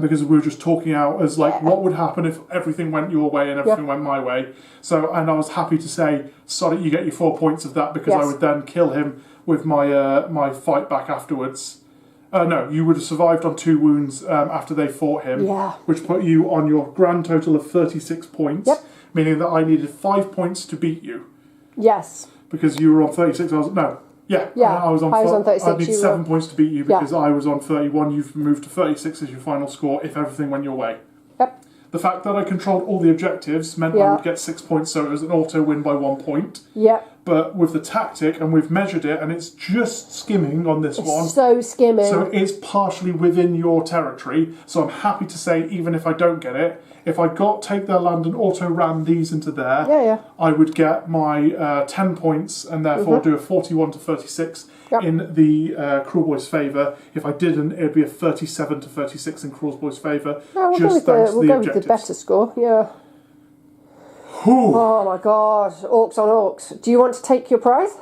because we were just talking out as like what would happen if everything went your way and everything went my way. So, and I was happy to say, sorry, you get your 4 points of that because I would then kill him with my my fight back afterwards. No, you would have survived on 2 wounds after they fought him, which put you on your grand total of 36 points, meaning that I needed 5 points to beat you. Yes. Because you were on 36. I was on 36. I need 7 points to beat you because I was on 31. You've moved to 36 as your final score if everything went your way. Yep. The fact that I controlled all the objectives meant I would get 6 points, so it was an auto win by 1 point. Yep. But with the tactic, and we've measured it, and it's just skimming on this one. So skimming. So it is partially within your territory. So I'm happy to say, even if I don't get it, if I take their land and auto-ran these into there, I would get my 10 points and therefore do a 41 to 36 in the Kruleboyz' favour. If I didn't, it would be a 37 to 36 in Kruleboyz' favour. No, we'll go with the better score, Oh my god, orcs on orcs. Do you want to take your prize?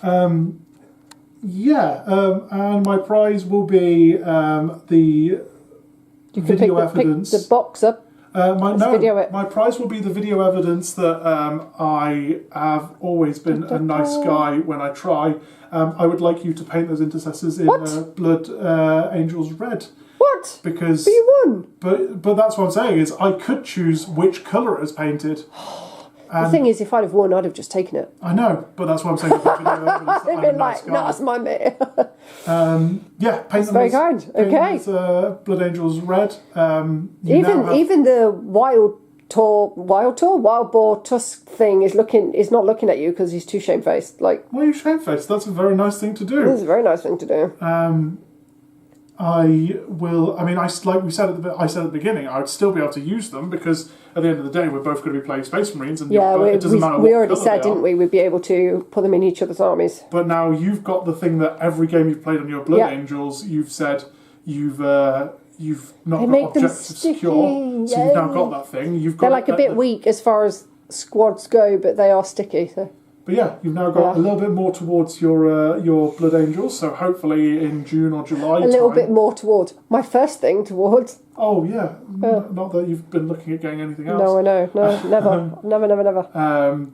And my prize will be the video evidence. Pick the box up. My prize will be the video evidence that I have always been a nice guy when I try. I would like you to paint those intercessors in Blood Angels Red. What? Because but you won. But that's what I'm saying is I could choose which colour it is painted. The thing is, if I'd have won, I'd have just taken it. I know, but that's what I'm saying. They've been like, no, that's my mate. Paint that's them very kind. Okay. Blood Angels Red. Even the wild boar tusk thing is not looking at you because he's too shamefaced. Like, why are you shamefaced? That's a very nice thing to do. It's a very nice thing to do. I will. I mean, like we said at the beginning, I would still be able to use them because at the end of the day, we're both going to be playing Space Marines, and it doesn't matter. We already said, didn't we? We'd be able to put them in each other's armies. But now you've got the thing that every game you've played on your Blood Angels, you've said you've not got objectives secure, so you've now got that thing. They're like a bit weak as far as squads go, but they are sticky. So. But yeah, you've now got a little bit more towards your Blood Angels, so hopefully in June or July a little bit more towards. My first thing towards. Oh, yeah. Not that you've been looking at getting anything else. No, I know. No, never.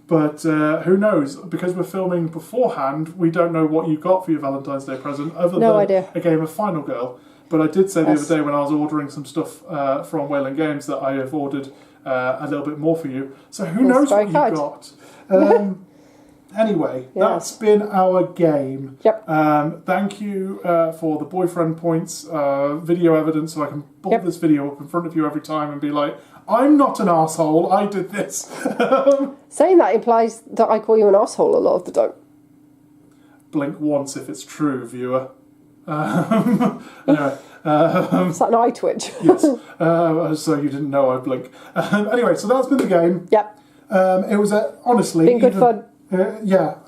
But who knows? Because we're filming beforehand, we don't know what you got for your Valentine's Day present, other than a game of Final Girl. But I did say the other day when I was ordering some stuff from Wayland Games that I have ordered a little bit more for you. So who knows what you've got? Anyway, that's been our game. Yep. Thank you for the boyfriend points video evidence, so I can pull this video up in front of you every time and be like, I'm not an arsehole, I did this. Saying that implies that I call you an arsehole a lot of the time. Blink once if it's true, viewer. Anyway. Is that an eye twitch? Yes. So you didn't know I blink. Anyway, so that's been the game. Yep. It was honestly... Been good fun.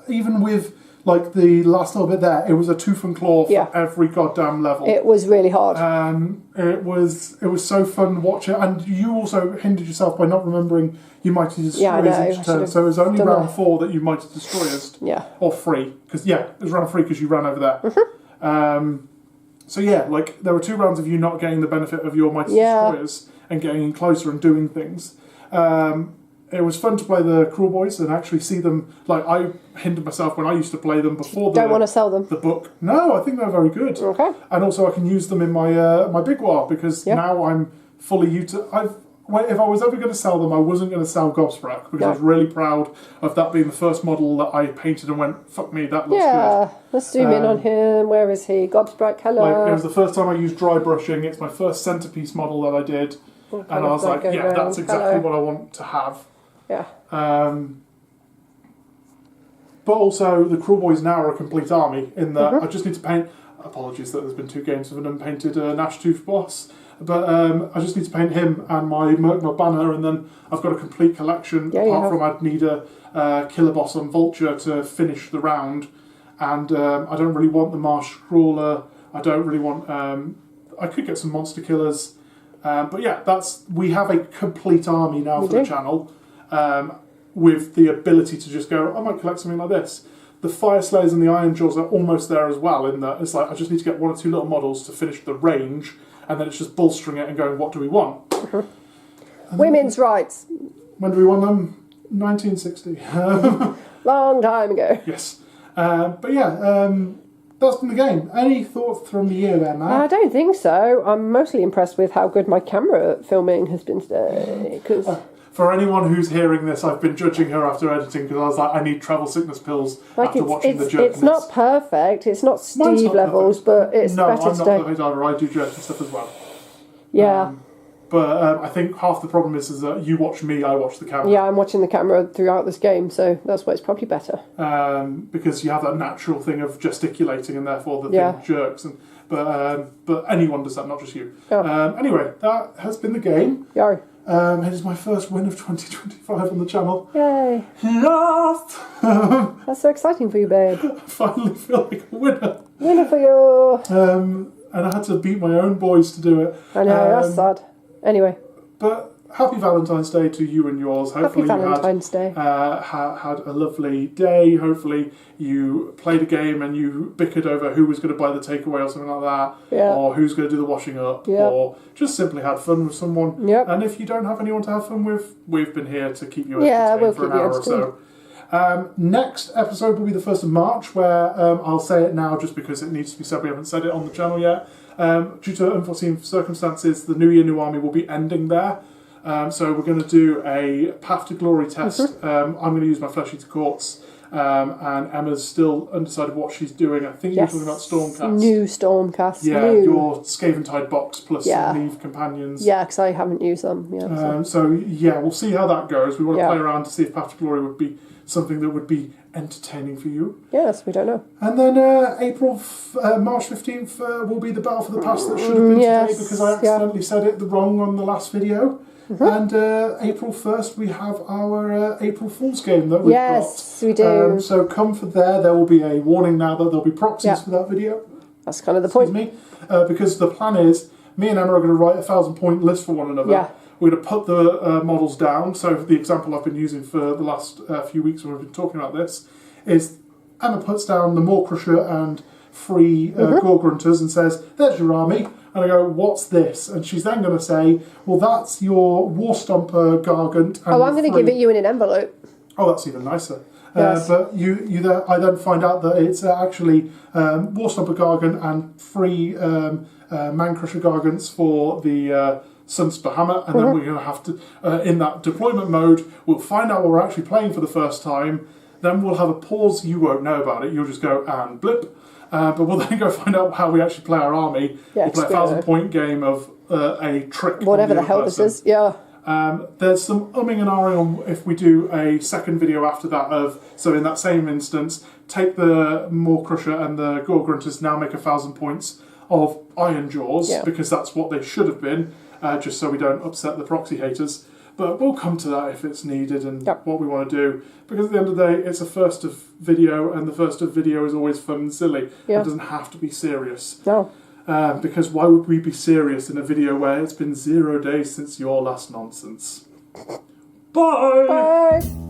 Even with like the last little bit there, it was a tooth and claw for every goddamn level. It was really hard. It was so fun to watch it, and you also hindered yourself by not remembering you might have destroyed each turn. So it was only round 4 that you might have destroyed. Yeah. Or 3, because it was round 3 because you ran over there. So like there were 2 rounds of you not getting the benefit of your mighty destroyers and getting in closer and doing things. It was fun to play the Kruleboyz and actually see them. Like, I hindered myself when I used to play them before Don't want to sell them. The book. No, I think they're very good. Okay. And also I can use them in my my big Waaagh because now I'm fully if I was ever going to sell them, I wasn't going to sell Gobsprack because I was really proud of that being the first model that I painted and went, fuck me, that looks good. Let's zoom in on him. Where is he? Gobsprack, hello. Like, it was the first time I used dry brushing. It's my first centerpiece model that I did. And I was like, that's exactly what I want to have. Yeah. But also, the Kruleboyz now are a complete army in that I just need to paint... Apologies that there's been 2 games of an unpainted Nashtooth boss. But I just need to paint him and my MacLeod banner, and then I've got a complete collection. Apart from I'd need a killer boss on Vulture to finish the round. And I don't really want the Marsh Crawler. I don't really want... I could get some monster killers. But yeah, we have a complete army now for the channel. With the ability to just go, I might collect something like this. The Fire Slayers and the Ironjawz are almost there as well, in that it's like, I just need to get 1 or 2 little models to finish the range, and then it's just bolstering it and going, what do we want? Women's rights. When do we want them? 1960. Long time ago. Yes. But yeah, that's been the game. Any thoughts from you there, Matt? I don't think so. I'm mostly impressed with how good my camera filming has been today. For anyone who's hearing this, I've been judging her after editing because I was like, I need travel sickness pills after watching the jerkiness. It's not perfect. It's not Steve levels, but it's better today. No, I'm not perfect either. I do jerky stuff as well. Yeah. But I think half the problem is that you watch me, I watch the camera. Yeah, I'm watching the camera throughout this game, so that's why it's probably better. Because you have that natural thing of gesticulating, and therefore the thing jerks. But anyone does that, not just you. Yeah. Anyway, that has been the game. Yeah. It is my first win of 2025 on the channel. Yay. Yes! That's so exciting for you, babe. I finally feel like a winner. Winner for you. And I had to beat my own boys to do it. I know, that's sad. Anyway. But happy Valentine's Day to you and yours. Hopefully happy Valentine's Day. Had a lovely day. Hopefully you played a game and you bickered over who was going to buy the takeaway or something like that. Yeah. Or who's going to do the washing up. Yeah. Or just simply had fun with someone. Yep. And if you don't have anyone to have fun with, we've been here to keep you entertained for an hour or so. Next episode will be the 1st of March, where I'll say it now just because it needs to be said. We haven't said it on the channel yet. Due to unforeseen circumstances, the New Year, New Army will be ending there. So we're going to do a Path to Glory test. I'm going to use my Flesh Eater Quartz, and Emma's still undecided what she's doing. I think you're talking about Stormcast. New Stormcast. Yeah, your Scaventide box plus Leave Companions. Yeah, because I haven't used them. Yeah, so yeah, we'll see how that goes. We want to play around to see if Path to Glory would be something that would be entertaining for you. Yes, we don't know. And then March 15th will be the Battle for the Past that should have been today because I accidentally said it wrong on the last video. And April 1st we have our April Fool's game that we've got. Yes, we do. So come for there. There will be a warning now that there'll be proxies for that video. That's kind of the point. Because the plan is, me and Emma are going to write a 1,000-point list for one another. Yeah. We're going to put the models down. So the example I've been using for the last few weeks when we've been talking about this is Emma puts down the Maw Crusher and 3 Gore Grunters and says, there's your army. And I go, what's this? And she's then going to say, well, that's your War Stomper Gargant. And I'm going to give it you in an envelope. Oh, that's even nicer. Yes. But I then find out that it's actually War Stomper Gargant and 3 Man Crusher Gargants for the Sun's Bahamut, and then we're going to have to, in that deployment mode, we'll find out what we're actually playing for the first time. Then we'll have a pause. You won't know about it. You'll just go and blip. But we'll then go find out how we actually play our army. Yeah, we'll play a 1,000-point game of a trick. Whatever the hell this is, yeah. There's some umming and ahhing on if we do a second video after that of, so in that same instance, take the Maw Crusher and the Gore Grunters, now make 1,000 points of Ironjawz, because that's what they should have been, just so we don't upset the proxy haters. But we'll come to that if it's needed and what we want to do. Because at the end of the day, it's a first of video, and the first of video is always fun and silly. It doesn't have to be serious. No. Because why would we be serious in a video where it's been 0 days since your last nonsense? Bye! Bye!